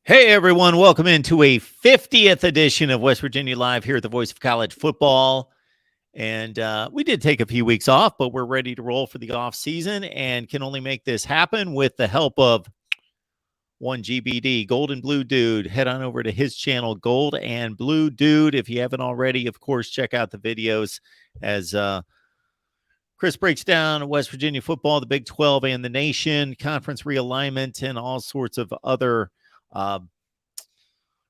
Hey, everyone. Welcome into a 50th edition of West Virginia Live here at the Voice of College Football. And we did take a few weeks off, but we're ready to roll for the off season and can only make this happen with the help of one GBD, Gold and Blue Dude. Head on over to his channel, Gold and Blue Dude. If you haven't already, of course, check out the videos as Chris breaks down West Virginia football, the Big 12 and the nation, conference realignment, and all sorts of other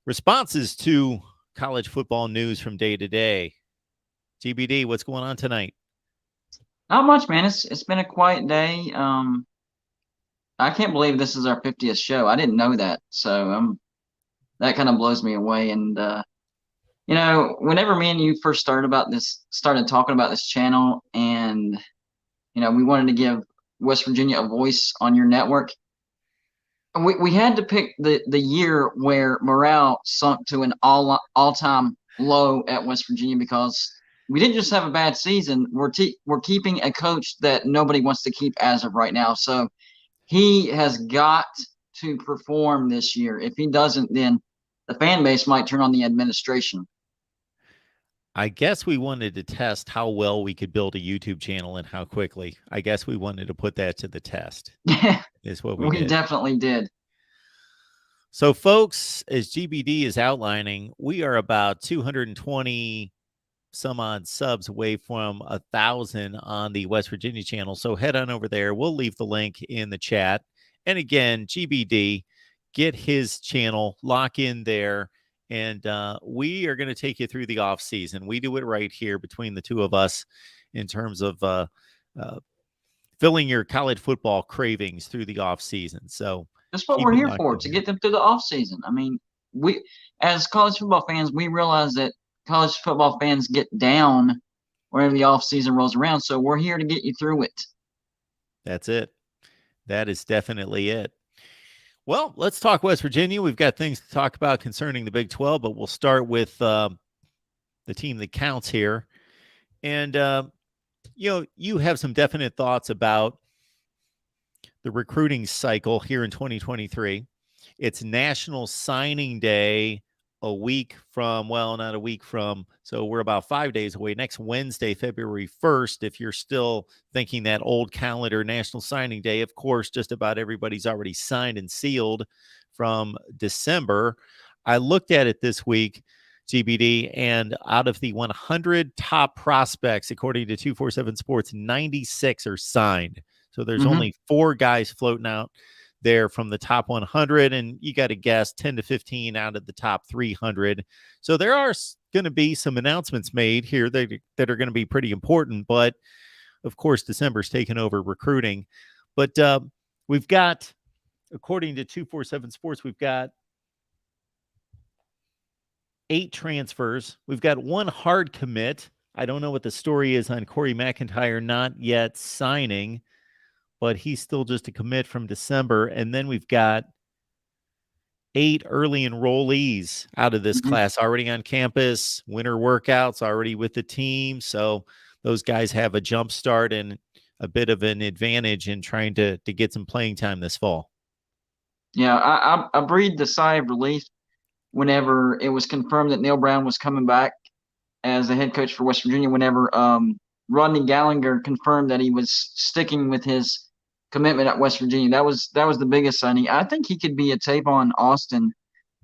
responses to college football news from day to day. GBD, what's going on tonight? Not much, man. It's been a quiet day. I can't believe this is our 50th show. I didn't know that, so that kind of blows me away. And whenever me and you first started talking about this channel, and we wanted to give West Virginia a voice on your network. We had to pick the year where morale sunk to an all-time low at West Virginia because we didn't just have a bad season. We're keeping a coach that nobody wants to keep as of right now. So he has got to perform this year. If he doesn't, then the fan base might turn on the administration. I guess we wanted to test how well we could build a YouTube channel and how quickly. I guess we wanted to put that to the test. Yeah, is what we did. Definitely did. So, folks, as GBD is outlining, we are about 220 some odd subs away from 1,000 on the West Virginia channel. So head on over there. We'll leave the link in the chat. And again, GBD, get his channel, lock in there. And we are going to take you through the off season. We do it right here between the two of us in terms of filling your college football cravings through the off season. So that's what we're here for, to get them through the off season. I mean, we as college football fans, we realize that college football fans get down whenever the off season rolls around. So we're here to get you through it. That's it. That is definitely it. Well, let's talk West Virginia. We've got things to talk about concerning the Big 12, but we'll start with the team that counts here. And, you have some definite thoughts about the recruiting cycle here in 2023. It's National Signing Day a week from, well, not a week from, so we're about 5 days away. Next Wednesday, February 1st, if you're still thinking that old calendar, National Signing Day, of course, just about everybody's already signed and sealed from December. I looked at it this week, GBD, and out of the 100 top prospects, according to 247 Sports, 96 are signed. So there's only 4 guys floating out there from the top 100, and you got to guess 10 to 15 out of the top 300. So there are going to be some announcements made here that are going to be pretty important, but of course, December's taken over recruiting. But we've got, according to 247 Sports, we've got 8 transfers. We've got 1 hard commit. I don't know what the story is on Corey McIntyre not yet signing, but he's still just a commit from December. And then we've got 8 early enrollees out of this class already on campus, winter workouts already with the team. So those guys have a jump start and a bit of an advantage in trying to get some playing time this fall. Yeah, I breathed a sigh of relief whenever it was confirmed that Neil Brown was coming back as the head coach for West Virginia, whenever Rodney Gallagher confirmed that he was sticking with his commitment at West Virginia. That was the biggest signing. I think he could be a Tavon Austin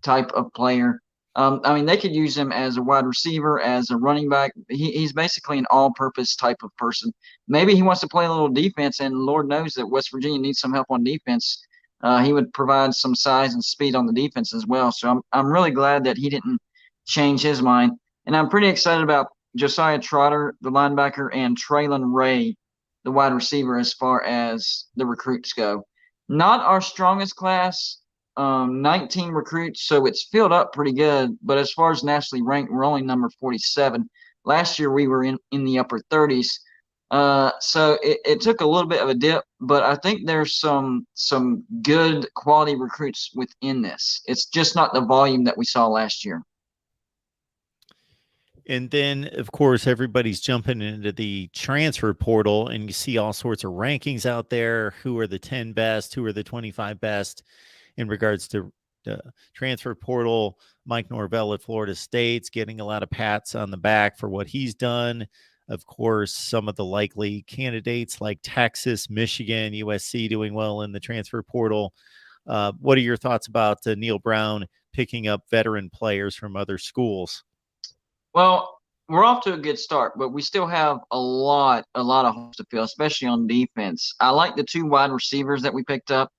type of player. I mean, they could use him as a wide receiver, as a running back. He's basically an all-purpose type of person. Maybe he wants to play a little defense, and Lord knows that West Virginia needs some help on defense. He would provide some size and speed on the defense as well. So I'm really glad that he didn't change his mind. And I'm pretty excited about Josiah Trotter, the linebacker, and Traylon Ray, the wide receiver, as far as the recruits go. Not our strongest class, 19 recruits, so it's filled up pretty good. But as far as nationally ranked, we're only number 47. Last year we were in the upper 30s. So it took a little bit of a dip, but I think there's some good quality recruits within this. It's just not the volume that we saw last year. And then, of course, everybody's jumping into the transfer portal, and you see all sorts of rankings out there. Who are the 10 best? Who are the 25 best in regards to transfer portal, Mike Norvell at Florida State's getting a lot of pats on the back for what he's done. Of course, some of the likely candidates like Texas, Michigan, USC doing well in the transfer portal. What are your thoughts about Neil Brown picking up veteran players from other schools? Well, we're off to a good start, but we still have a lot of holes to fill, especially on defense. I like the two wide receivers that we picked up,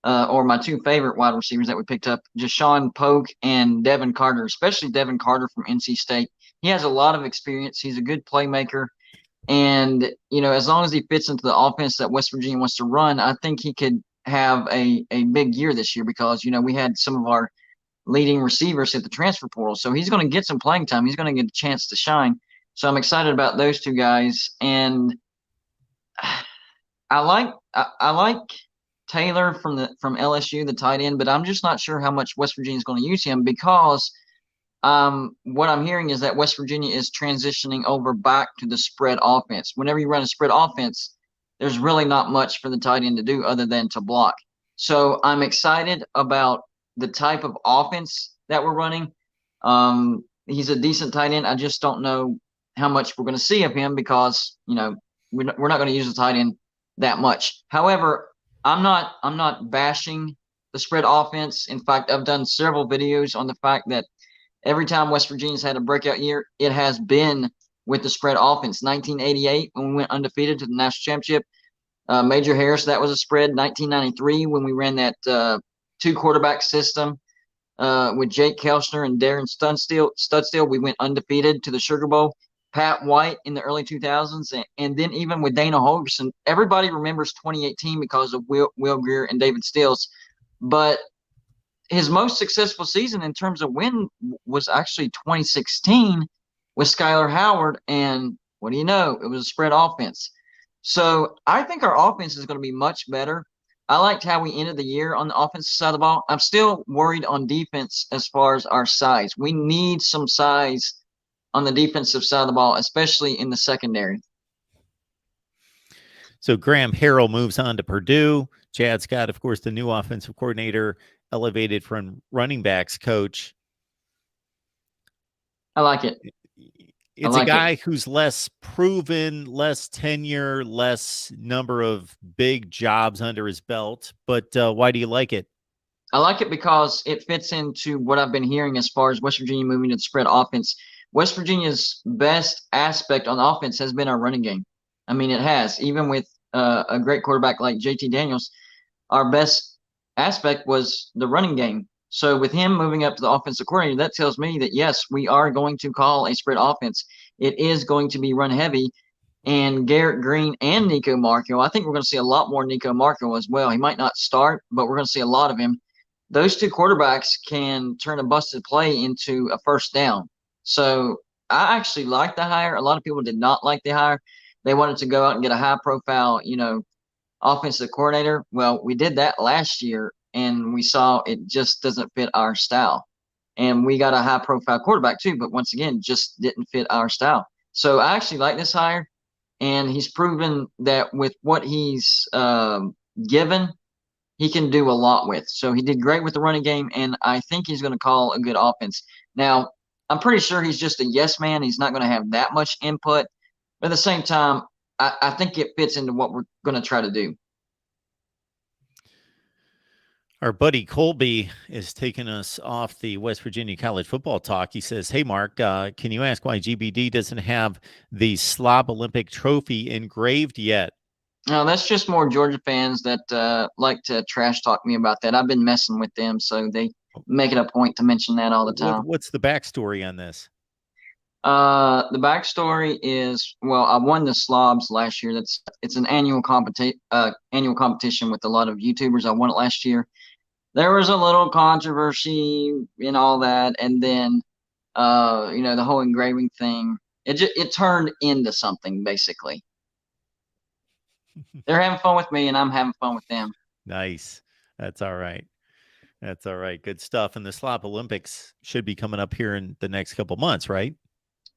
or my two favorite wide receivers that we picked up, Jashawn Polk and Devin Carter, especially Devin Carter from NC State. He has a lot of experience. He's a good playmaker. And, as long as he fits into the offense that West Virginia wants to run, I think he could have a big year this year because, we had some of our leading receivers at the transfer portal. So he's going to get some playing time. He's going to get a chance to shine. So I'm excited about those two guys. And I like Taylor from LSU, the tight end, but I'm just not sure how much West Virginia is going to use him because what I'm hearing is that West Virginia is transitioning over back to the spread offense. Whenever you run a spread offense, there's really not much for the tight end to do other than to block. So I'm excited about the type of offense that we're running. He's a decent tight end. I just don't know how much we're going to see of him because, we're not going to use the tight end that much. However, I'm not bashing the spread offense. In fact, I've done several videos on the fact that every time West Virginia's had a breakout year, it has been with the spread offense. 1988, when we went undefeated to the national championship, Major Harris, that was a spread. 1993, when we ran that two-quarterback system with Jake Kelchner and Darren Studstill, we went undefeated to the Sugar Bowl. Pat White in the early 2000s, and then even with Dana Holgorsen, everybody remembers 2018 because of Will Greer and David Stills. But his most successful season in terms of win was actually 2016 with Skylar Howard, and what do you know? It was a spread offense. So I think our offense is going to be much better. I liked how we ended the year on the offensive side of the ball. I'm still worried on defense as far as our size. We need some size on the defensive side of the ball, especially in the secondary. So Graham Harrell moves on to Purdue. Chad Scott, of course, the new offensive coordinator, elevated from running backs coach. I like it. It's a guy who's less proven, less tenure, less number of big jobs under his belt. But why do you like it? I like it because it fits into what I've been hearing as far as West Virginia moving to the spread offense. West Virginia's best aspect on offense has been our running game. I mean, it has. Even with a great quarterback like JT Daniels, our best aspect was the running game. So with him moving up to the offensive coordinator, that tells me that, yes, we are going to call a spread offense. It is going to be run heavy. And Garrett Green and Nico Marco, I think we're going to see a lot more Nico Marco as well. He might not start, but we're going to see a lot of him. Those two quarterbacks can turn a busted play into a first down. So I actually like the hire. A lot of people did not like the hire. They wanted to go out and get a high-profile, offensive coordinator. Well, we did that last year, and we saw it just doesn't fit our style. And we got a high-profile quarterback too, but once again, just didn't fit our style. So I actually like this hire, and he's proven that with what he's given, he can do a lot with. So he did great with the running game, and I think he's going to call a good offense. Now, I'm pretty sure he's just a yes man. He's not going to have that much input. But at the same time, I think it fits into what we're going to try to do. Our buddy Colby is taking us off the West Virginia college football talk. He says, hey, Mark, can you ask why GBD doesn't have the Slob Olympic trophy engraved yet? No, that's just more Georgia fans that like to trash talk me about that. I've been messing with them, so they make it a point to mention that all the time. What's the backstory on this? The backstory is, well, I won the Slobs last year. It's an annual competition with a lot of YouTubers. I won it last year. There was a little controversy in all that, and then the whole engraving thing. It turned into something basically. They're having fun with me, and I'm having fun with them. Nice. That's all right. That's all right. Good stuff. And the Slop Olympics should be coming up here in the next couple months, right?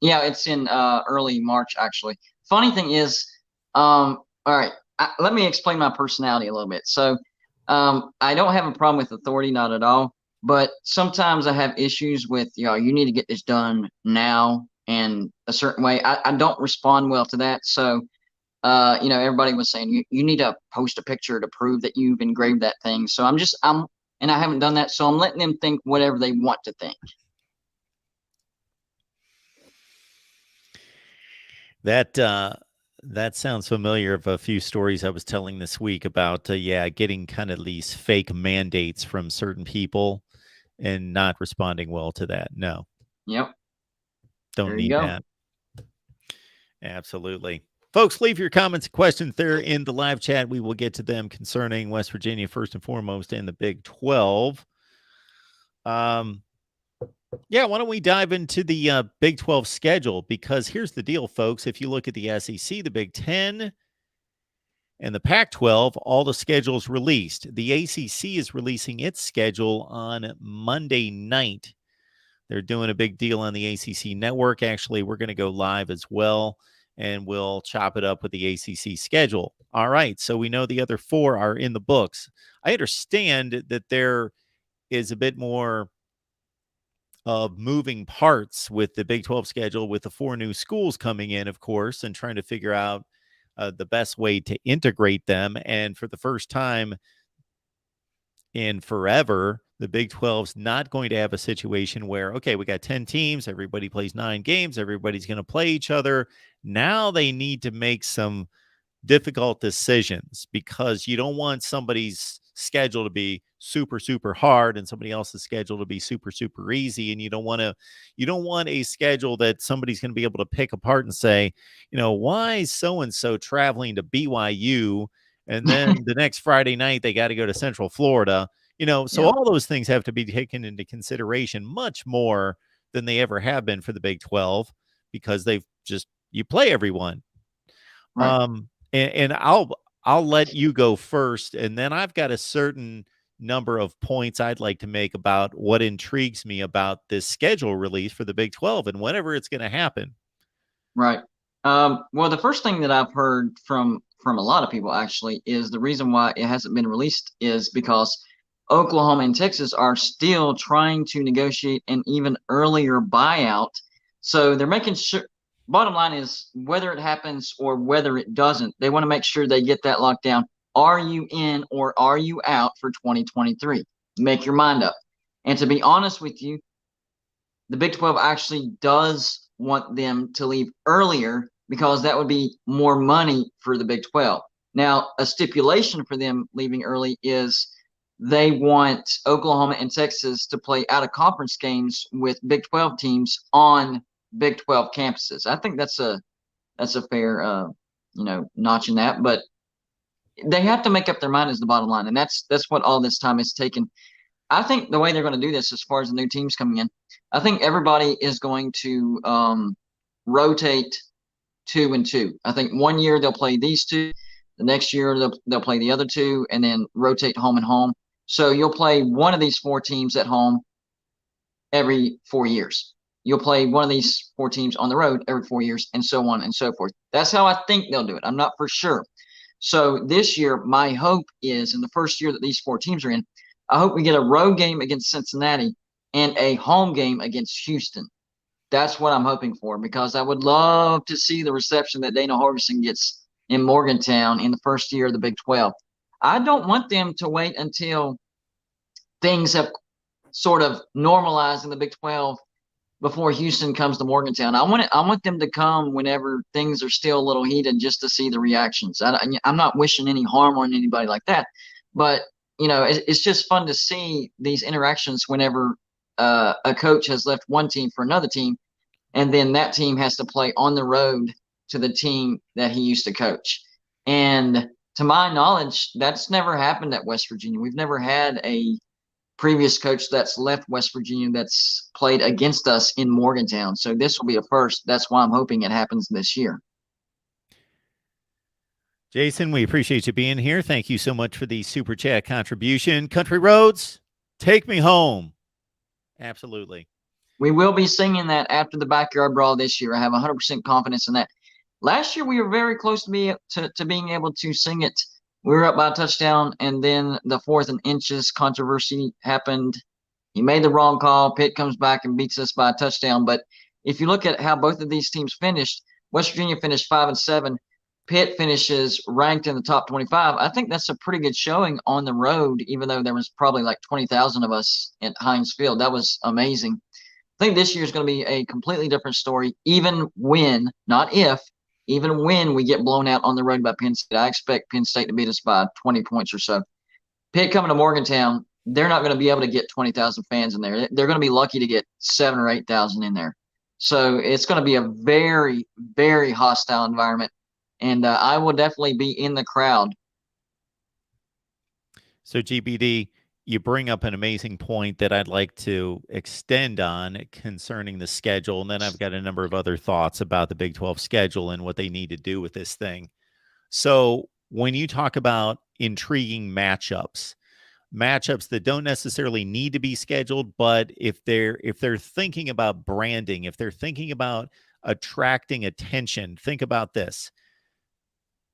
Yeah, it's in early March, actually. Funny thing is, all right, let me explain my personality a little bit. So I don't have a problem with authority, not at all. But sometimes I have issues with, you need to get this done now and a certain way. I don't respond well to that. So, everybody was saying you need to post a picture to prove that you've engraved that thing. So and I haven't done that. So I'm letting them think whatever they want to think. That sounds familiar of a few stories I was telling this week about getting kind of these fake mandates from certain people and not responding well to that. No, Yep. don't There you need go. that. Absolutely. Folks, leave your comments and questions there in the live chat. We will get to them concerning West Virginia first and foremost in the Big 12. Why don't we dive into the Big 12 schedule? Because here's the deal, folks. If you look at the SEC, the Big 10, and the Pac 12, all the schedules released. The ACC is releasing its schedule on Monday night. They're doing a big deal on the ACC network. Actually, we're going to go live as well, and we'll chop it up with the ACC schedule. All right, so we know the other four are in the books. I understand that there is a bit more of moving parts with the Big 12 schedule, with the four new schools coming in, of course, and trying to figure out the best way to integrate them. And for the first time in forever, the Big 12's not going to have a situation where, okay, we got 10 teams, everybody plays 9 games, everybody's going to play each other. Now they need to make some difficult decisions because you don't want somebody's schedule to be super super hard and somebody else's schedule to be super super easy, and you don't want a schedule that somebody's going to be able to pick apart and say, why is so and so traveling to BYU and then the next Friday night they got to go to Central Florida. So Yeah. all those things have to be taken into consideration much more than they ever have been for the Big 12 because you play everyone. Right. And I'll let you go first, and then I've got a certain number of points I'd like to make about what intrigues me about this schedule release for the Big 12 and whenever it's going to happen. Right. Well, the first thing that I've heard from a lot of people actually is the reason why it hasn't been released is because Oklahoma and Texas are still trying to negotiate an even earlier buyout. So they're making sure. Bottom line is whether it happens or whether it doesn't, they want to make sure they get that locked down. Are you in or are you out for 2023? Make your mind up. And to be honest with you, the Big 12 actually does want them to leave earlier because that would be more money for the Big 12. Now, a stipulation for them leaving early is they want Oklahoma and Texas to play out of conference games with Big 12 teams on Big 12 campuses. I think that's a fair notch in that, but they have to make up their mind is the bottom line, and that's what all this time has taken. I think the way they're going to do this, as far as the new teams coming in, I think everybody is going to rotate 2 and 2. I think one year they'll play these two, the next year they'll play the other two, and then rotate home and home. So you'll play one of these 4 teams at home every 4 years. You'll play one of these 4 teams on the road every 4 years, and so on and so forth. That's how I think they'll do it. I'm not for sure. So this year, my hope is in the first year that these 4 teams are in, I hope we get a road game against Cincinnati and a home game against Houston. That's what I'm hoping for because I would love to see the reception that Dana Holgorsen gets in Morgantown in the first year of the Big 12. I don't want them to wait until things have sort of normalized in the Big 12 before Houston comes to Morgantown. I want them to come whenever things are still a little heated just to see the reactions. I'm not wishing any harm on anybody like that, but it's just fun to see these interactions whenever a coach has left one team for another team, and then that team has to play on the road to the team that he used to coach. And to my knowledge, that's never happened at West Virginia. We've never had a previous coach that's left West Virginia that's played against us in Morgantown. So this will be a first. That's why I'm hoping it happens this year. Jason, we appreciate you being here. Thank you so much for the super chat contribution. Country Roads, take me home. Absolutely. We will be singing that after the backyard brawl this year. I have 100% confidence in that. Last year, we were very close to being able to sing it. We were up by a touchdown, and then the 4th and inches controversy happened. He made the wrong call. Pitt comes back and beats us by a touchdown. But if you look at how both of these teams finished, West Virginia finished 5-7. Pitt finishes ranked in the top 25. I think that's a pretty good showing on the road, even though there was probably like 20,000 of us at Heinz Field. That was amazing. I think this year is going to be a completely different story, even when, not if, even when we get blown out on the road by Penn State. I expect Penn State to beat us by 20 points or so. Pitt coming to Morgantown, they're not going to be able to get 20,000 fans in there. They're going to be lucky to get 7,000 or 8,000 in there. So it's going to be a very, very hostile environment. And I will definitely be in the crowd. So, GBD, you bring up an amazing point that I'd like to extend on concerning the schedule. And then I've got a number of other thoughts about the Big 12 schedule and what they need to do with this thing. So when you talk about intriguing matchups that don't necessarily need to be scheduled, but if they're thinking about branding, if they're thinking about attracting attention, think about this.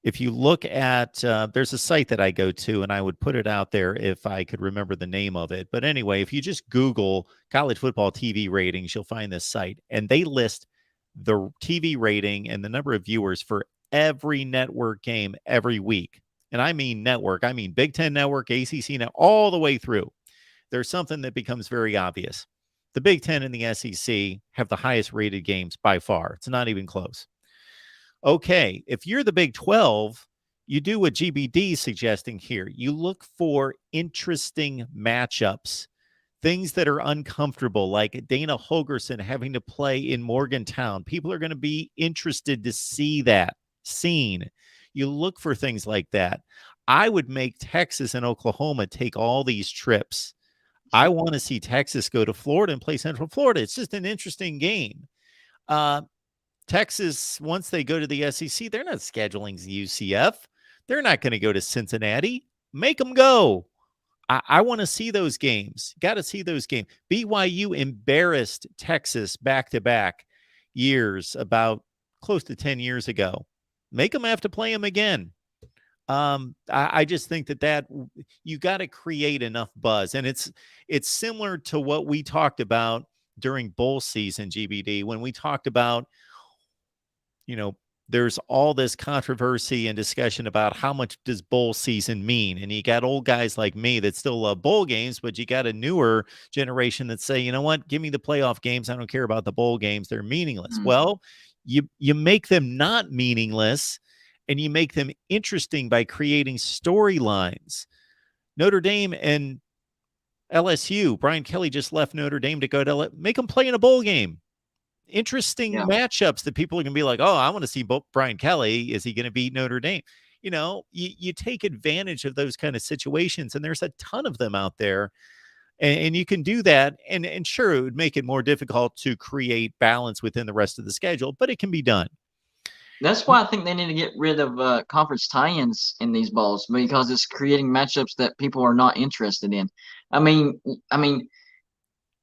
If you look at, there's a site that I go to, and I would put it out there if I could remember the name of it. But anyway, if you just Google college football TV ratings, you'll find this site, and they list the TV rating and the number of viewers for every network game every week. And I mean network, I mean Big Ten Network, ACC Network, all the way through. There's something that becomes very obvious. The Big Ten and the SEC have the highest rated games by far. It's not even close. Okay, if you're the Big 12, you do what GBD is suggesting here. You look for interesting matchups, things that are uncomfortable, like Dana Holgerson having to play in Morgantown. People are going to be interested to see that scene. You look for things like that. I would make Texas and Oklahoma take all these trips. I want to see Texas go to Florida and play Central Florida. It's just an interesting game. Texas, once they go to the SEC, they're not scheduling UCF. They're not going to go to Cincinnati. Make them go. I want to see those games. Got to see those games. BYU embarrassed Texas back-to-back years, about close to 10 years ago. Make them have to play them again. I just think that you got to create enough buzz. And it's similar to what we talked about during bowl season, GBD, when we talked about, there's all this controversy and discussion about how much does bowl season mean. And you got old guys like me that still love bowl games, but you got a newer generation that say, you know what, give me the playoff games. I don't care about the bowl games. They're meaningless. Well, you make them not meaningless, and you make them interesting by creating storylines. Notre Dame and LSU, Brian Kelly just left Notre Dame to go to make them play in a bowl game. Interesting matchups that people are going to be like, oh, I want to see Brian Kelly. Is he going to beat Notre Dame? You take advantage of those kind of situations, and there's a ton of them out there. And you can do that. And sure, it would make it more difficult to create balance within the rest of the schedule, but it can be done. That's why I think they need to get rid of conference tie-ins in these bowls, because it's creating matchups that people are not interested in. I mean,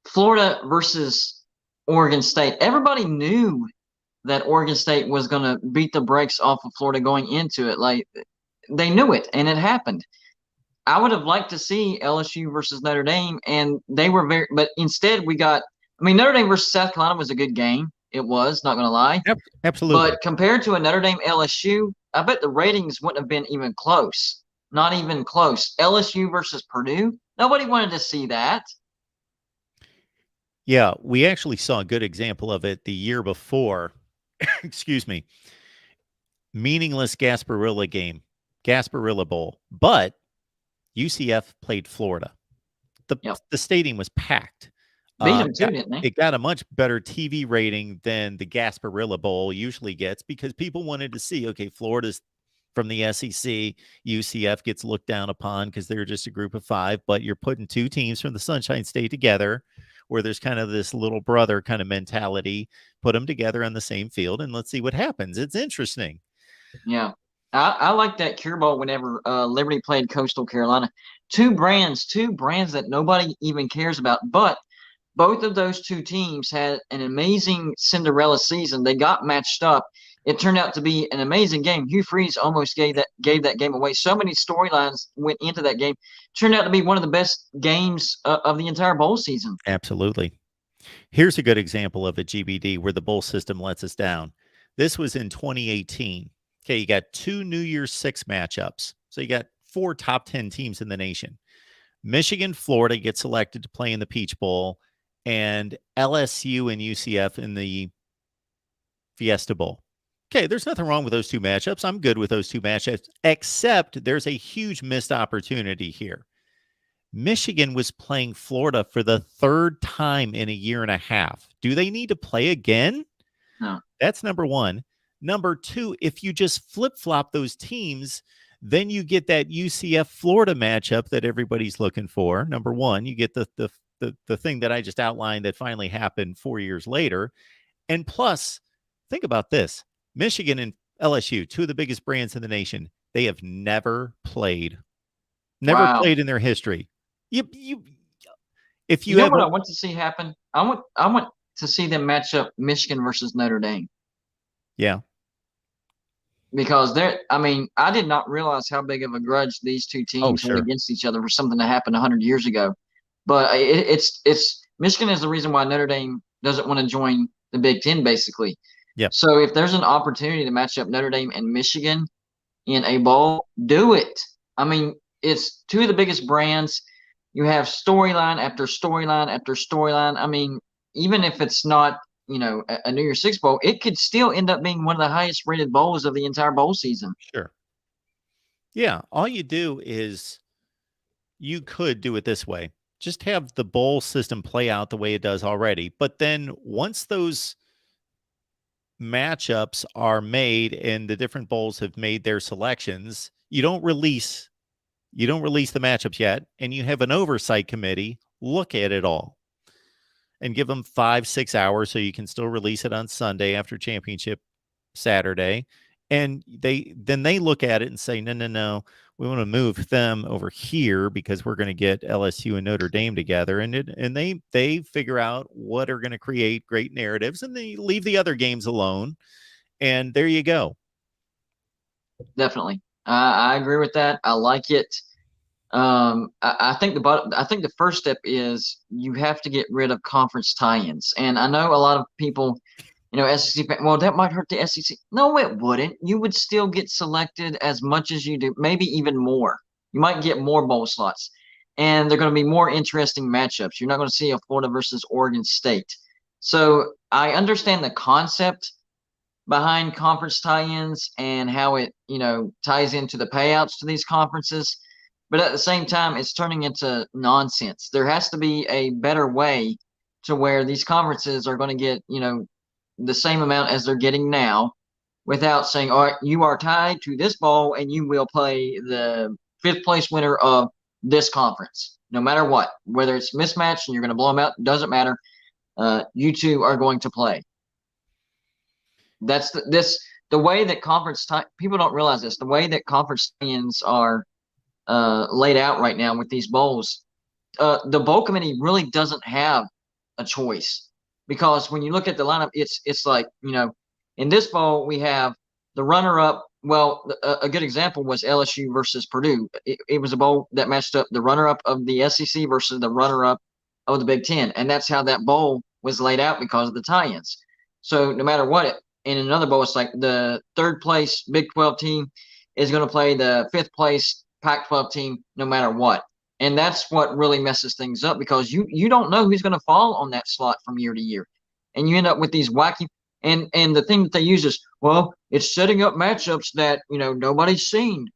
Florida versus Oregon State. Everybody knew that Oregon State was going to beat the brakes off of Florida going into it. Like, they knew it, and it happened. I would have liked to see LSU versus Notre Dame, and they were but instead we got, Notre Dame versus South Carolina was a good game. It was, not going to lie. Yep, absolutely. But compared to a Notre Dame LSU, I bet the ratings wouldn't have been even close. Not even close. LSU versus Purdue, nobody wanted to see that. Yeah, we actually saw a good example of it the year before. Excuse me. Meaningless Gasparilla game, Gasparilla Bowl. But UCF played Florida. The stadium was packed. Beat them too, didn't they? It got a much better TV rating than the Gasparilla Bowl usually gets, because people wanted to see, okay, Florida's from the SEC, UCF gets looked down upon because they're just a group of five, but you're putting two teams from the Sunshine State together, where there's kind of this little brother kind of mentality. Put them together on the same field, and let's see what happens. It's interesting. Yeah. I like that Cure Bowl whenever Liberty played Coastal Carolina. Two brands that nobody even cares about, but both of those two teams had an amazing Cinderella season. They got matched up, it turned out to be an amazing game. Hugh Freeze almost gave that game away. So many storylines went into that game. Turned out to be one of the best games of the entire bowl season. Absolutely. Here's a good example of a GBD where the bowl system lets us down. This was in 2018. Okay, you got 2 New Year's 6 matchups. So you got 4 top 10 teams in the nation. Michigan, Florida get selected to play in the Peach Bowl, and LSU and UCF in the Fiesta Bowl. Okay, there's nothing wrong with those 2 matchups. I'm good with those 2 matchups, except there's a huge missed opportunity here. Michigan was playing Florida for the 3rd time in a year and a half. Do they need to play again? No. That's number 1. Number 2, if you just flip-flop those teams, then you get that UCF Florida matchup that everybody's looking for. Number 1, you get the thing that I just outlined that finally happened 4 years later. And plus, think about this. Michigan and LSU, 2 of the biggest brands in the nation, they have never played. Never played in their history. If you know ever, what I want to see happen? I want to see them match up Michigan versus Notre Dame. Yeah. Because I did not realize how big of a grudge these 2 teams hold against each other for something that happened 100 years ago. But it's Michigan is the reason why Notre Dame doesn't want to join the Big Ten, basically. Yeah. So if there's an opportunity to match up Notre Dame and Michigan in a bowl, do it. I mean, it's 2 of the biggest brands. You have storyline after storyline after storyline. I mean, even if it's not, a New Year's Six bowl, it could still end up being one of the highest rated bowls of the entire bowl season. Sure. Yeah. All you do is you could do it this way. Just have the bowl system play out the way it does already. But then once those matchups are made and the different bowls have made their selections, you don't release the matchups yet, and you have an oversight committee look at it all and give them 5-6 hours so you can still release it on Sunday after championship Saturday. And they look at it and say, no, we want to move them over here because we're going to get LSU and Notre Dame together. And they figure out what are going to create great narratives, and they leave the other games alone. And there you go. Definitely. I agree with that. I like it. I think the first step is you have to get rid of conference tie-ins. And I know a lot of people, SEC, well, that might hurt the SEC. No, it wouldn't. You would still get selected as much as you do, maybe even more. You might get more bowl slots, and they're going to be more interesting matchups. You're not going to see a Florida versus Oregon State. So I understand the concept behind conference tie-ins and how it, ties into the payouts to these conferences. But at the same time, it's turning into nonsense. There has to be a better way to where these conferences are going to get, the same amount as they're getting now without saying, all right, you are tied to this bowl and you will play the 5th place winner of this conference, no matter what. Whether it's mismatched and you're going to blow them out, doesn't matter. You 2 are going to play. That's the way that people don't realize this. The way that conference tie-ins are laid out right now with these bowls, the bowl committee really doesn't have a choice, because when you look at the lineup, it's like, in this bowl we have the runner-up. Well, a good example was LSU versus Purdue. It was a bowl that matched up the runner-up of the SEC versus the runner-up of the Big Ten, and that's how that bowl was laid out because of the tie-ins. So no matter what, in another bowl, it's like the 3rd place Big 12 team is going to play the 5th place Pac-12 team no matter what. And that's what really messes things up, because you don't know who's going to fall on that slot from year to year. And you end up with these wacky – and the thing that they use is, well, it's setting up matchups that, nobody's seen.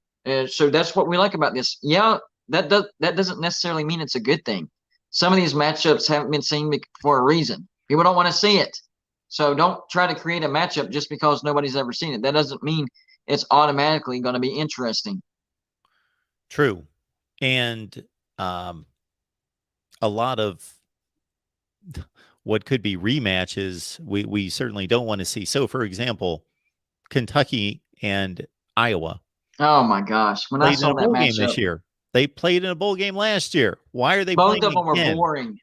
So that's what we like about this. Yeah, that doesn't necessarily mean it's a good thing. Some of these matchups haven't been seen for a reason. People don't want to see it. So don't try to create a matchup just because nobody's ever seen it. That doesn't mean it's automatically going to be interesting. True. And a lot of what could be rematches, we certainly don't want to see. So, for example, Kentucky and Iowa. Oh, my gosh. When I saw that bowl matchup game this year, they played in a bowl game last year. Why are they both playing of them again? were boring.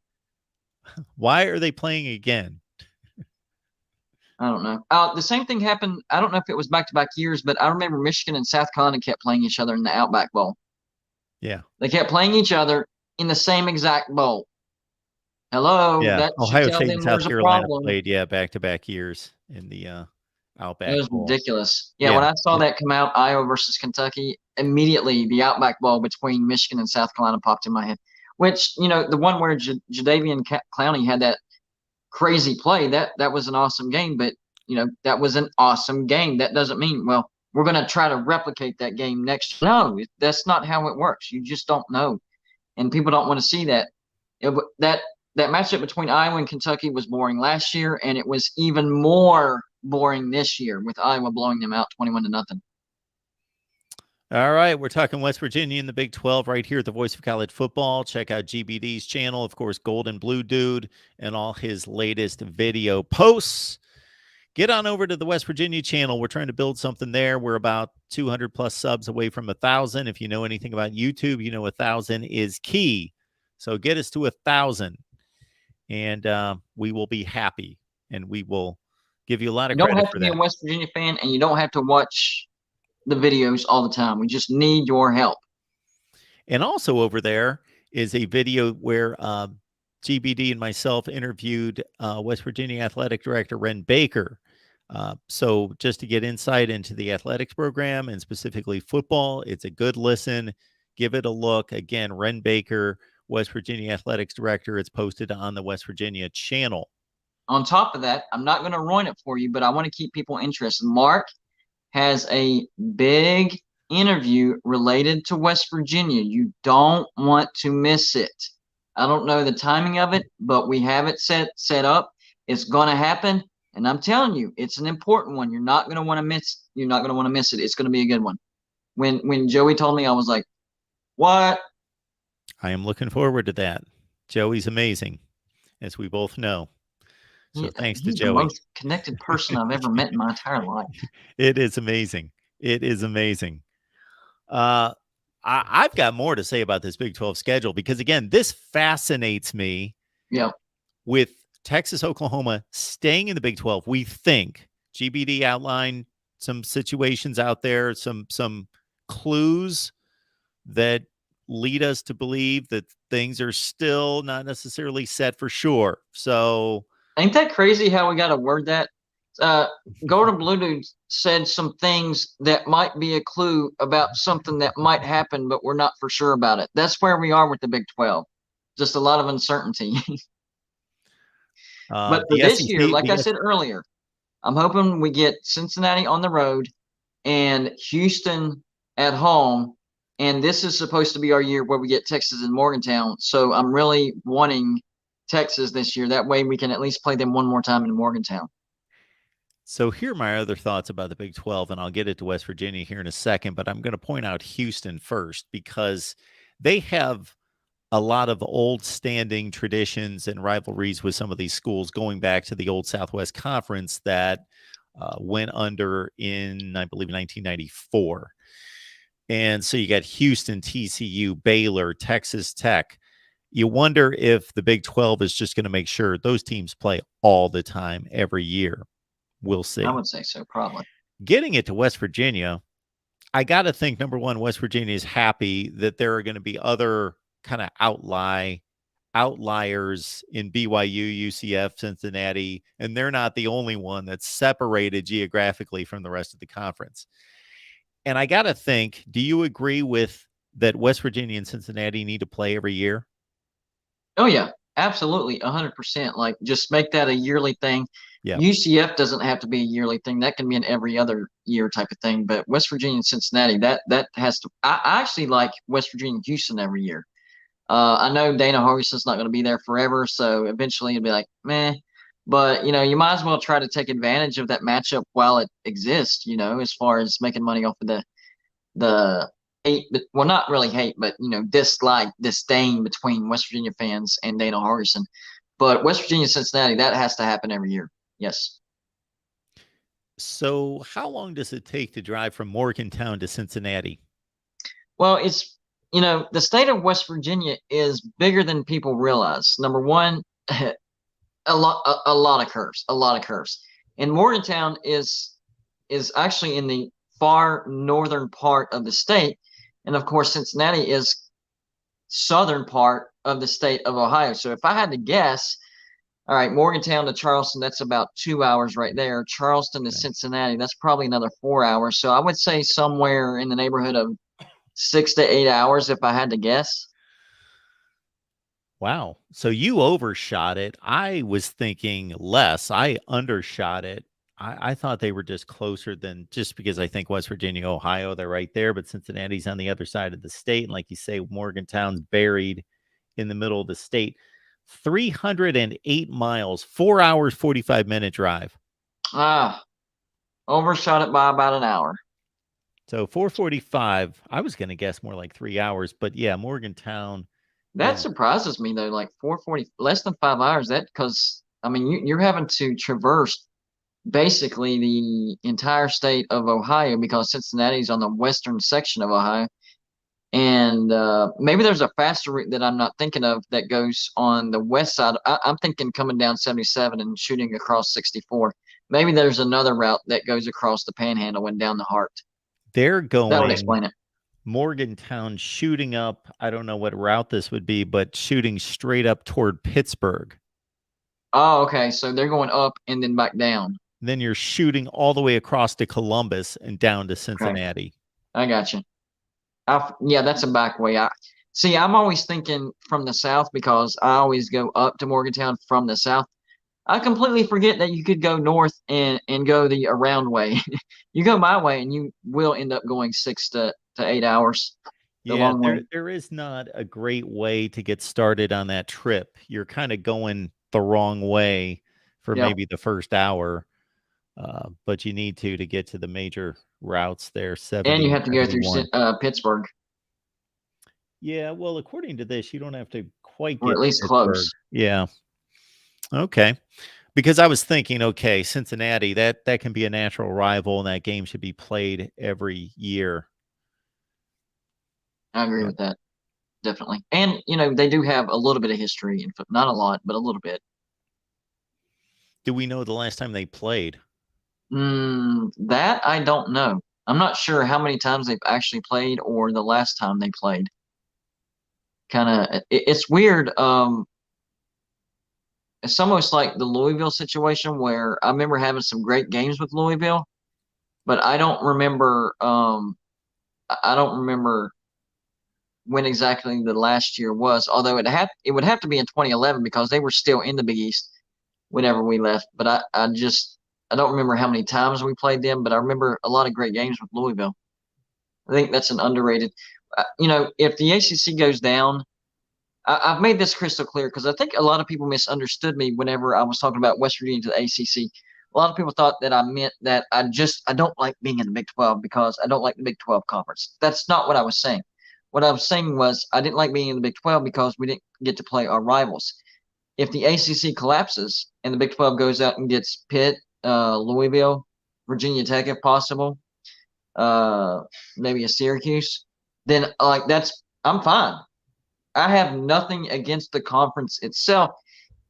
Why are they playing again? I don't know. The same thing happened. I don't know if it was back-to-back years, but I remember Michigan and South Carolina kept playing each other in the Outback Bowl. Yeah. They kept playing each other in the same exact bowl. Hello, Yeah. that should Ohio tell State and them South there's a Carolina problem. played, yeah, back-to-back years in the It Outback was Bowl. ridiculous. Yeah, when Yeah. I saw that come out, Iowa versus Kentucky, immediately the Outback Bowl between Michigan and South Carolina popped in my head. Which, the one where Jadeveon Clowney had that crazy play, that was an awesome game. But that was an awesome game. That doesn't mean, well, we're going to try to replicate that game next. No, that's not how it works. You just don't know, and people don't want to see that. That matchup between Iowa and Kentucky was boring last year, and it was even more boring this year with Iowa blowing them out 21-0. All right, we're talking West Virginia in the Big 12 right here at the Voice of College Football. Check out GBD's channel, of course, Golden Blue Dude, and all his latest video posts. Get on over to the West Virginia channel. We're trying to build something there. We're about 200 plus subs away from 1,000. If you know anything about YouTube, you know 1,000 is key. So get us to 1,000, and we will be happy, and we will give you a lot You of don't credit have for to be a that. West Virginia fan, and you don't have to watch the videos all the time. We just need your help. And also over there is a video where GBD and myself interviewed West Virginia Athletic Director Ren Baker. So just to get insight into the athletics program and specifically football, it's a good listen. Give it a look. Again, Ren Baker, West Virginia Athletics Director. It's posted on the West Virginia channel. On top of that, I'm not going to ruin it for you, but I want to keep people interested. Mark has a big interview related to West Virginia. You don't want to miss it. I don't know the timing of it, but we have it set up. It's going to happen, and I'm telling you, it's an important one. You're not going to want to miss. You're not going to want to miss it. It's going to be a good one. When Joey told me, I was like, "What?" I am looking forward to that. Joey's amazing, as we both know. So thanks to He's the Joey. most connected person I've ever met in my entire life. It is amazing. It is amazing. I've got more to say about this Big 12 schedule because, again, this fascinates me. Yeah. With Texas, Oklahoma staying in the Big 12, we think GBD outlined some situations out there, some clues that lead us to believe that things are still not necessarily set for sure. So, ain't that crazy how we got to word that? Golden Blue Dude said some things that might be a clue about something that might happen, but we're not for sure about it. That's where we are with the Big 12. Just a lot of uncertainty. But for the this SEC, year, like I said earlier, I'm hoping we get Cincinnati on the road and Houston at home. And this is supposed to be our year where we get Texas and Morgantown. So I'm really wanting Texas this year. That way we can at least play them one more time in Morgantown. So here are my other thoughts about the Big 12, and I'll get it to West Virginia here in a second, but I'm going to point out Houston first because they have a lot of old standing traditions and rivalries with some of these schools going back to the old Southwest Conference that went under in, I believe, 1994. And so you got Houston, TCU, Baylor, Texas Tech. You wonder if the Big 12 is just going to make sure those teams play all the time, every year. We'll see. I would say so, probably. Getting it to West Virginia, I got to think, number one, West Virginia is happy that there are going to be other kind of outliers in BYU, UCF, Cincinnati, and they're not the only one that's separated geographically from the rest of the conference. And I got to think, do you agree with that West Virginia and Cincinnati need to play every year? Oh, yeah, absolutely. 100%. Like, just make that a yearly thing. Yeah. UCF doesn't have to be a yearly thing. That can be an every other year type of thing. But West Virginia and Cincinnati, that has to. I actually like West Virginia and Houston every year. I know Dana Hargison's not going to be there forever, so eventually it'll be like, meh. But, you might as well try to take advantage of that matchup while it exists, as far as making money off of the hate, well, not really hate, but, dislike, disdain between West Virginia fans and Dana Hargison. But West Virginia, Cincinnati, that has to happen every year. Yes. So how long does it take to drive from Morgantown to Cincinnati? Well, it's, the state of West Virginia is bigger than people realize. Number one, a lot of curves. And Morgantown is actually in the far northern part of the state, and of course Cincinnati is southern part of the state of Ohio. So if I had to guess, all right, Morgantown to Charleston, that's about 2 hours right there. Charleston to Okay. Cincinnati, that's probably another 4 hours. So I would say somewhere in the neighborhood of 6 to 8 hours if I had to guess. Wow. So you overshot it. I was thinking less. I undershot it. I thought they were just closer than just because I think West Virginia, Ohio, they're right there, but Cincinnati's on the other side of the state. And like you say, Morgantown's buried in the middle of the state. 308 miles, 4 hours, 45-minute drive. Ah, overshot it by about an hour. So 445, I was going to guess more like 3 hours, but yeah, Morgantown That is surprises me though, like 440, less than 5 hours. That because I mean you're having to traverse basically the entire state of Ohio because Cincinnati's on the western section of Ohio. And maybe there's a faster route that I'm not thinking of that goes on the west side. I'm thinking coming down 77 and shooting across 64. Maybe there's another route that goes across the Panhandle and down the Heart. they're That would going explain it. Morgantown shooting up. I don't know what route this would be, but shooting straight up toward Pittsburgh. Oh, okay. So they're going up and then back down. Then you're shooting all the way across to Columbus and down to Okay, Cincinnati. I got you. Yeah, that's a back way. I see. I'm always thinking from the south because I always go up to Morgantown from the south. I completely forget that you could go north and go the around way. You go my way and you will end up going 6 to 8 hours the Yeah, long there way. there is not a great way to get started on that trip. You're kind of going the wrong way for Yep. maybe the first hour, but you need to get to the major routes there, And 70 you and have to go through 71. Pittsburgh, Yeah, well, according to this, you don't have to quite or at get to least Pittsburgh. close. Yeah. Okay. Because I was thinking, okay, Cincinnati, that can be a natural rival, and that game should be played every year. I agree But with that. Definitely. And, they do have a little bit of history in not a lot, but a little bit. do we know the last time they played? That I don't know. I'm not sure how many times they've actually played or the last time they played. Kind of, it's weird. It's almost like the Louisville situation where I remember having some great games with Louisville, but I don't remember. I don't remember when exactly the last year was. Although it would have to be in 2011 because they were still in the Big East whenever we left. But I don't remember how many times we played them, but I remember a lot of great games with Louisville. I think that's an underrated. If the ACC goes down, I've made this crystal clear because I think a lot of people misunderstood me whenever I was talking about West Virginia to the ACC. A lot of people thought that I meant that I don't like being in the Big 12 because I don't like the Big 12 conference. That's not what I was saying. What I was saying was I didn't like being in the Big 12 because we didn't get to play our rivals. If the ACC collapses and the Big 12 goes out and gets Pitt, Louisville, Virginia Tech, if possible, uh, maybe a Syracuse, then I'm fine. I have nothing against the conference itself.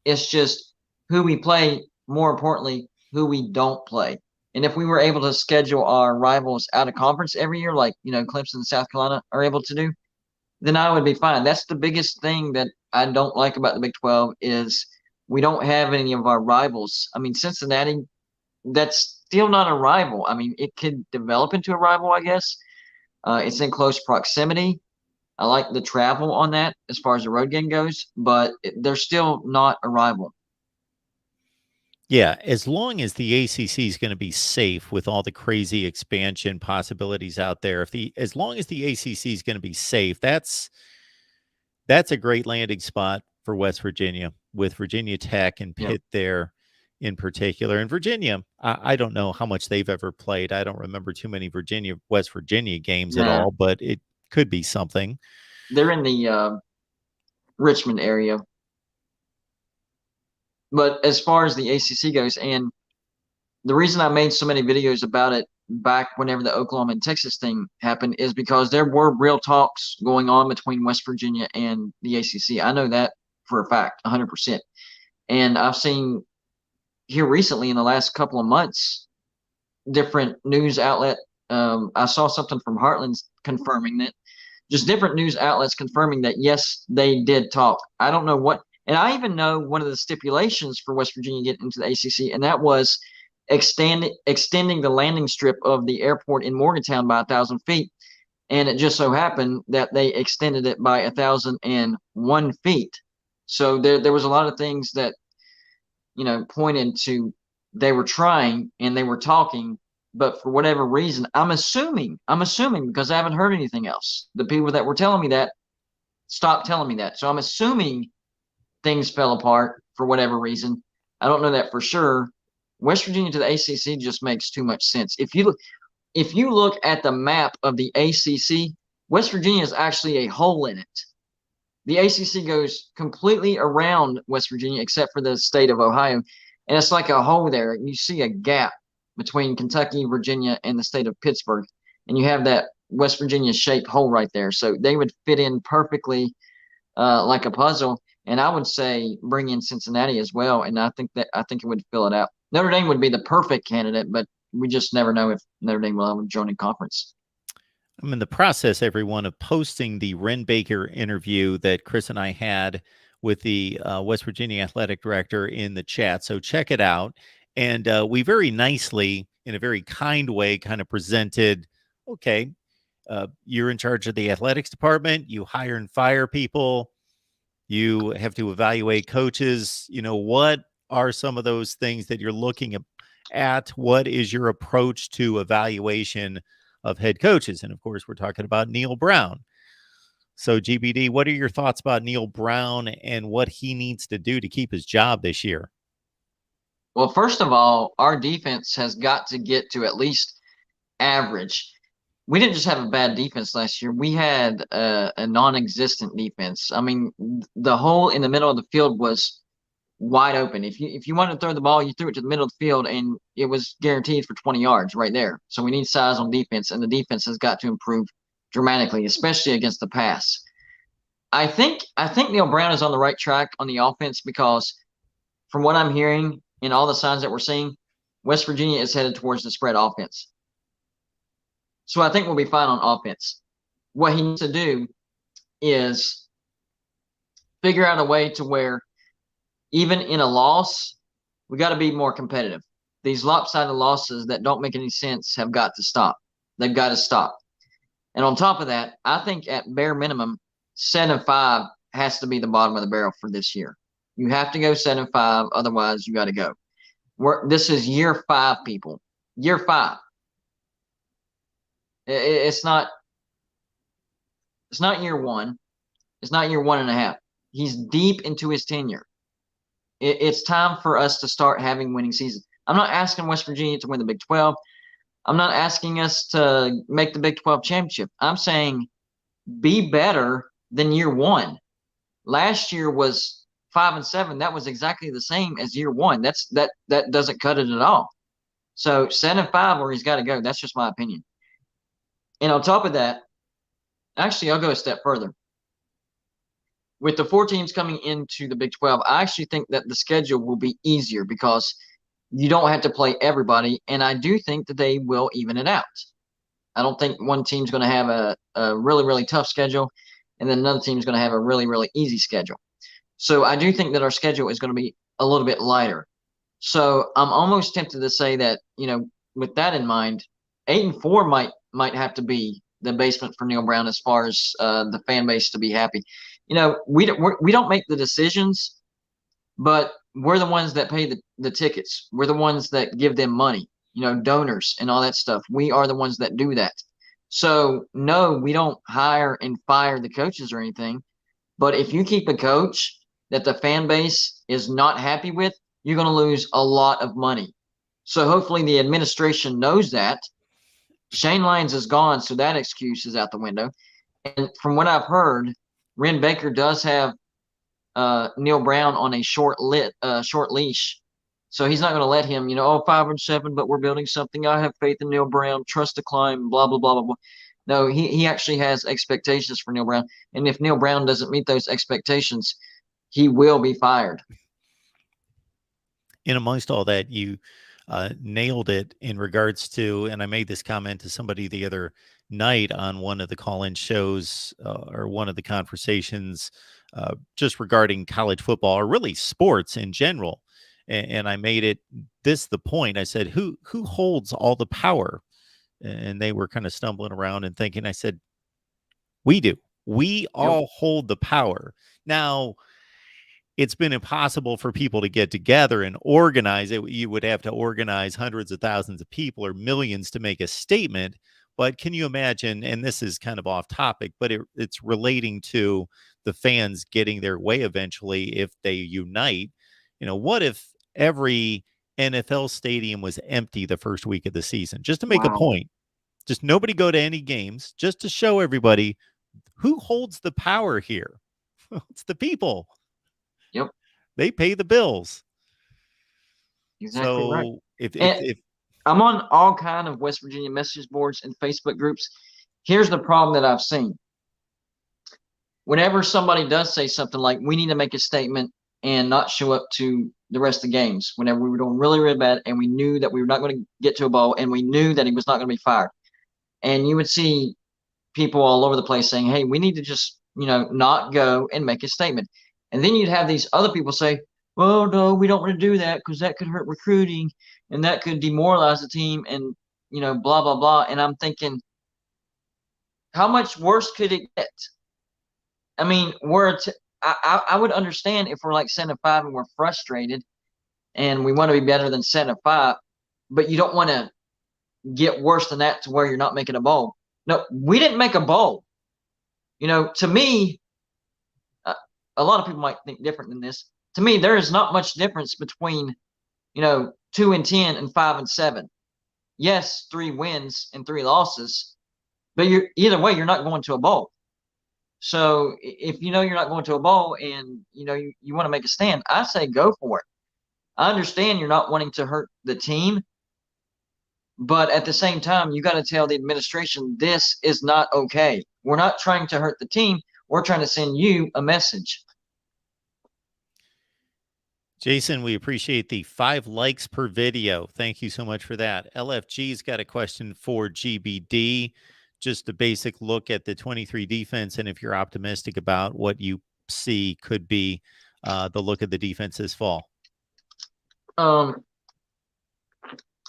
It's just who we play, more importantly, who we don't play. And if we were able to schedule our rivals out of conference every year, like, Clemson and South Carolina are able to do, then I would be fine. That's the biggest thing that I don't like about the Big 12 is we don't have any of our rivals. I mean, Cincinnati, that's still not a rival. I mean, it could develop into a rival, I guess. It's in close proximity. I like the travel on that as far as the road game goes, but they're still not a rival. Yeah, as long as the ACC is going to be safe with all the crazy expansion possibilities out there, as long as the ACC is going to be safe, that's a great landing spot for West Virginia with Virginia Tech and Yep. Pitt there in particular. And Virginia, I don't know how much they've ever played. I don't remember too many West Virginia games at Nah, all, but it could be something. they're in the Richmond area. But as far as the ACC goes, and the reason I made so many videos about it back whenever the Oklahoma and Texas thing happened is because there were real talks going on between West Virginia and the ACC. I know that for a fact, 100%. And I've seen here recently in the last couple of months, different news outlet. I saw something from Heartland's confirming that, just different news outlets confirming that, yes, they did talk. I don't know what, and I even know one of the stipulations for West Virginia getting into the ACC, and that was extending the landing strip of the airport in Morgantown by 1,000 feet. And it just so happened that they extended it by 1,001 feet. So there was a lot of things that, pointed to they were trying and they were talking, but for whatever reason, I'm assuming because I haven't heard anything else. The people that were telling me that stopped telling me that. So I'm assuming things fell apart for whatever reason. I don't know that for sure. West Virginia to the ACC just makes too much sense. If you look at the map of the ACC, West Virginia is actually a hole in it. The ACC goes completely around West Virginia except for the state of Ohio, and it's like a hole there. You see a gap between Kentucky, Virginia, and the state of Pittsburgh, and you have that West Virginia shaped hole right there. So they would fit in perfectly like a puzzle. And I would say bring in Cincinnati as well, and I think it would fill it out. Notre Dame would be the perfect candidate, but we just never know if Notre Dame will have a joining conference. I'm in the process, everyone, of posting the Ren Baker interview that Chris and I had with the West Virginia athletic director in the chat. So check it out. And we very nicely, in a very kind way, kind of presented, okay, you're in charge of the athletics department. You hire and fire people. You have to evaluate coaches. What are some of those things that you're looking at? What is your approach to evaluation of head coaches? And of course, we're talking about Neal Brown. So GBD, what are your thoughts about Neal Brown and what he needs to do to keep his job this year? Well, first of all, our defense has got to get to at least average. We didn't just have a bad defense last year. We had a non-existent defense. I mean, the hole in the middle of the field was wide open. If you wanted to throw the ball, you threw it to the middle of the field, and it was guaranteed for 20 yards right there. So we need size on defense, and the defense has got to improve dramatically, especially against the pass. I think Neal Brown is on the right track on the offense because from what I'm hearing and all the signs that we're seeing, West Virginia is headed towards the spread offense. So I think we'll be fine on offense. What he needs to do is figure out a way to where even in a loss, we got to be more competitive. These lopsided losses that don't make any sense have got to stop. They've got to stop. And on top of that, I think at bare minimum, 7-5 has to be the bottom of the barrel for this year. You have to go 7-5, otherwise you got to go. This is year 5, people. Year 5. It's not year 1. It's not year 1.5. He's deep into his tenure. It's time for us to start having winning seasons. I'm not asking West Virginia to win the Big 12. I'm not asking us to make the Big 12 championship. I'm saying be better than year 1. Last year was 5-7. That was exactly the same as year 1. That doesn't cut it at all. So 7-5 where he's got to go. That's just my opinion. And on top of that, actually, I'll go a step further. With the 4 teams coming into the Big 12, I actually think that the schedule will be easier because you don't have to play everybody, and I do think that they will even it out. I don't think one team's going to have a really, really tough schedule, and then another team's going to have a really, really easy schedule. So I do think that our schedule is going to be a little bit lighter. So I'm almost tempted to say that, with that in mind, 8-4 might have to be the basement for Neal Brown as far as the fan base to be happy. We don't make the decisions, but we're the ones that pay the tickets. We're the ones that give them money, donors and all that stuff. We are the ones that do that. So no, we don't hire and fire the coaches or anything. But if you keep a coach that the fan base is not happy with, you're going to lose a lot of money. So hopefully the administration knows that. Shane Lyons is gone, so that excuse is out the window. And from what I've heard, Ren Baker does have Neal Brown on a short leash. So he's not going to let him, 5-7, but we're building something. I have faith in Neal Brown, trust to climb, blah, blah, blah, blah, blah. No, he actually has expectations for Neal Brown. And if Neal Brown doesn't meet those expectations, he will be fired. in amongst all that, you nailed it in regards to, and I made this comment to somebody the other night on one of the call-in shows or one of the conversations just regarding college football or really sports in general. And I made it the point. I said, who holds all the power? And they were kind of stumbling around and thinking. I said, we do. We Yep. all hold the power. Now, it's been impossible for people to get together and organize it. You would have to organize hundreds of thousands of people or millions to make a statement. But can you imagine, and this is kind of off topic, but it's relating to the fans getting their way eventually if they unite. What if every NFL stadium was empty the first week of the season, just to make a Wow. point? Just nobody go to any games, just to show everybody who holds the power here. It's the people. Yep. They pay the bills. Exactly right. So And if I'm on all kind of West Virginia message boards and Facebook groups. Here's the problem that I've seen. Whenever somebody does say something like, we need to make a statement and not show up to the rest of the games, whenever we were doing really, really bad and we knew that we were not going to get to a bowl and we knew that he was not going to be fired. And you would see people all over the place saying, hey, we need to just, not go and make a statement. And then you'd have these other people say, well, no, we don't want to do that because that could hurt recruiting and that could demoralize the team and, blah, blah, blah. And I'm thinking, how much worse could it get? I mean, I would understand if we're like 7-5 and we're frustrated and we want to be better than 7-5, but you don't want to get worse than that to where you're not making a bowl. No, we didn't make a bowl. To me, a lot of people might think different than this. To me, there is not much difference between, 2-10 and 5-7. Yes, 3 wins and 3 losses, but either way, you're not going to a bowl. So if you're not going to a bowl and you want to make a stand, I say go for it. I understand you're not wanting to hurt the team, but at the same time, you got to tell the administration this is not okay. We're not trying to hurt the team. We're trying to send you a message. Jason, we appreciate the 5 likes per video. Thank you so much for that. LFG's got a question for GBD. Just a basic look at the 23 defense, and if you're optimistic about what you see could be the look of the defense this fall. I'm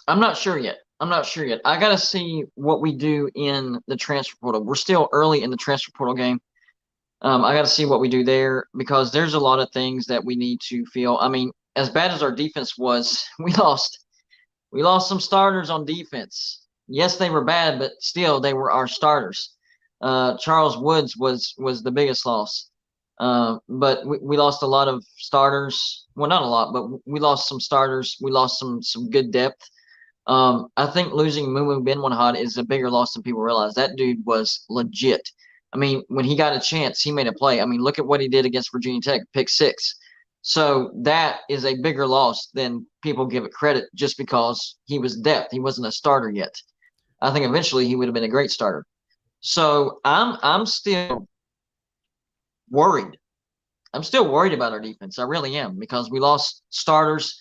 not sure yet. I got to see what we do in the transfer portal. We're still early in the transfer portal game. I got to see what we do there because there's a lot of things that we need to feel. I mean, as bad as our defense was, we lost some starters on defense. Yes, they were bad, but still they were our starters. Charles Woods was the biggest loss. But we lost a lot of starters. Well, not a lot, but we lost some starters. We lost some good depth. I think losing Mumu Benwanhad is a bigger loss than people realize. That dude was legit. I mean, when he got a chance, he made a play. I mean, look at what he did against Virginia Tech, pick 6. So that is a bigger loss than people give it credit just because he was depth. He wasn't a starter yet. I think eventually he would have been a great starter. So I'm still worried. I'm still worried about our defense. I really am because we lost starters.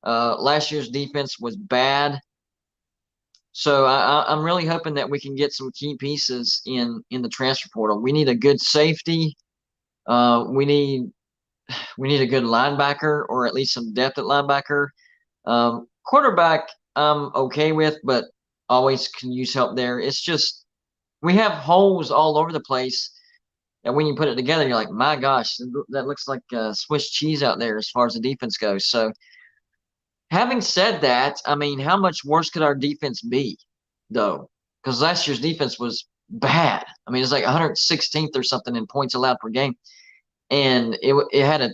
Last year's defense was bad. So I'm really hoping that we can get some key pieces in the transfer portal. We need a good safety. We need a good linebacker or at least some depth at linebacker. Quarterback I'm okay with, but always can use help there. It's just we have holes all over the place. And when you put it together, you're like, my gosh, that looks like Swiss cheese out there as far as the defense goes. So having said that, I mean, how much worse could our defense be, though? Because last year's defense was bad. I mean, it's like 116th or something in points allowed per game. And it had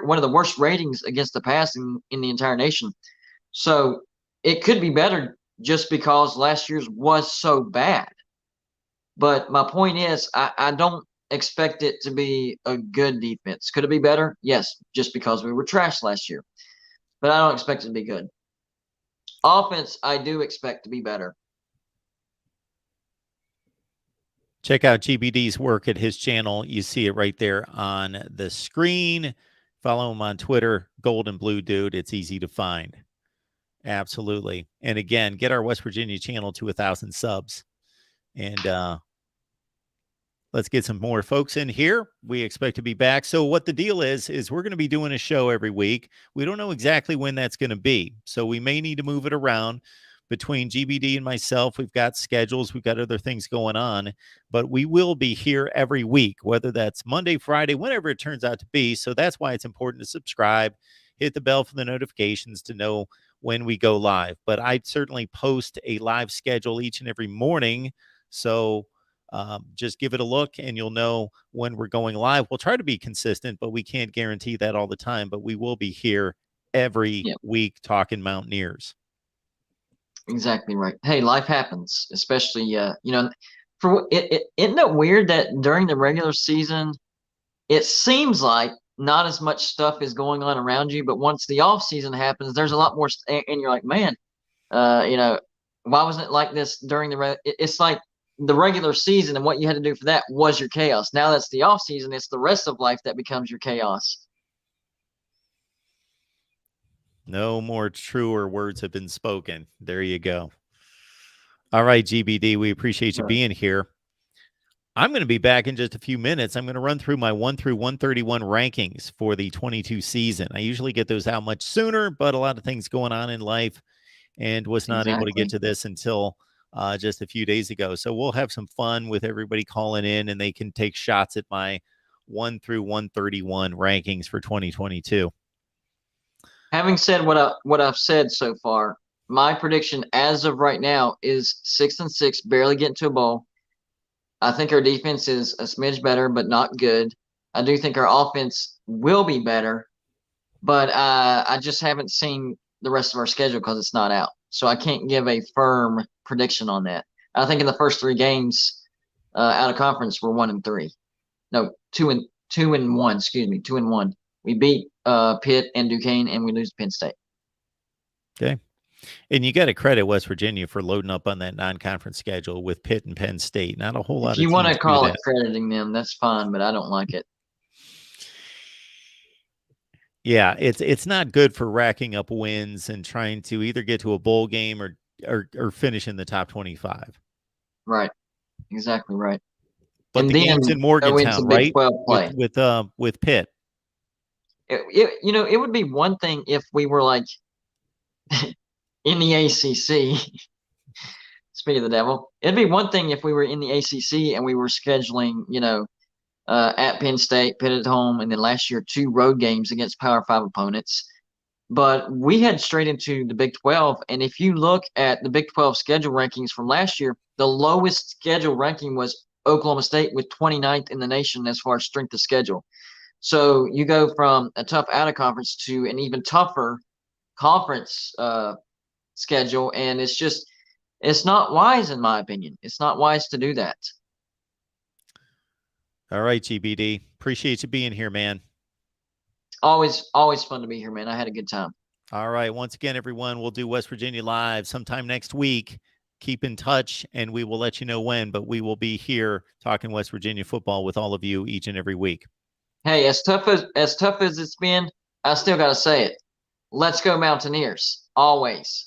one of the worst ratings against the pass in the entire nation. So it could be better just because last year's was so bad. But my point is, I don't expect it to be a good defense. Could it be better? Yes, just because we were trash last year. But I don't expect it to be good. Offense, I do expect to be better. Check out GBD's work at his channel. You see it right there on the screen. Follow him on Twitter, Golden Blue Dude. It's easy to find. Absolutely. And again, get our West Virginia channel to 1,000 subs. And let's get some more folks in here. We expect to be back. So what the deal is we're going to be doing a show every week. We don't know exactly when that's going to be. So we may need to move it around between GBD and myself. We've got schedules. We've got other things going on. But we will be here every week, whether that's Monday, Friday, whenever it turns out to be. So that's why it's important to subscribe, hit the bell for the notifications to know when we go live. But I certainly post a live schedule each and every morning. So just give it a look and you'll know when we're going live. We'll try to be consistent, but we can't guarantee that all the time. But we will be here every week talking Mountaineers. Exactly right. Hey, life happens, especially for isn't it weird that during the regular season, it seems like not as much stuff is going on around you, but once the off season happens, there's a lot more, and you're like, man, why wasn't it like this during it's like the regular season and what you had to do for that was your chaos. Now that's the off season, it's the rest of life that becomes your chaos. No more truer words have been spoken. There you go. All right, GBD, we appreciate you being here. I'm going to be back in just a few minutes. I'm going to run through my 1 through 131 rankings for the 22 season. I usually get those out much sooner, but a lot of things going on in life and was not able to get to this until just a few days ago. So we'll have some fun with everybody calling in and they can take shots at my 1 through 131 rankings for 2022. Having said what I've said so far, my prediction as of right now is 6-6, barely getting to a bowl. I think our defense is a smidge better, but not good. I do think our offense will be better, but I just haven't seen the rest of our schedule because it's not out. So I can't give a firm prediction on that. I think in the first 3 games out of conference, we're 1-3. No, 2-1. Excuse me, 2-1. We beat Pitt and Duquesne, and we lose to Penn State. Okay. And you got to credit West Virginia for loading up on that non-conference schedule with Pitt and Penn State. Not a whole lot of teams. If you want to call it crediting them, that's fine, but I don't like it. Yeah, it's not good for racking up wins and trying to either get to a bowl game or finish in the top 25. Right. Exactly right. But and the game's in Morgantown, right? With Pitt. It would be one thing if we were like in the ACC. Speaking of the devil, it'd be one thing if we were in the ACC and we were scheduling, at Penn State, Pitt at home, and then last year 2 road games against Power 5 opponents. But we head straight into the Big 12, and if you look at the Big 12 schedule rankings from last year, the lowest schedule ranking was Oklahoma State with 29th in the nation as far as strength of schedule. So you go from a tough out of conference to an even tougher conference schedule, and it's not wise, in my opinion. It's not wise to do that. All right, GBD. Appreciate you being here, man. Always fun to be here, man. I had a good time. All right. Once again, everyone, we'll do West Virginia Live sometime next week. Keep in touch, and we will let you know when, but we will be here talking West Virginia football with all of you each and every week. Hey, as tough as it's been, I still got to say it. Let's go Mountaineers, always.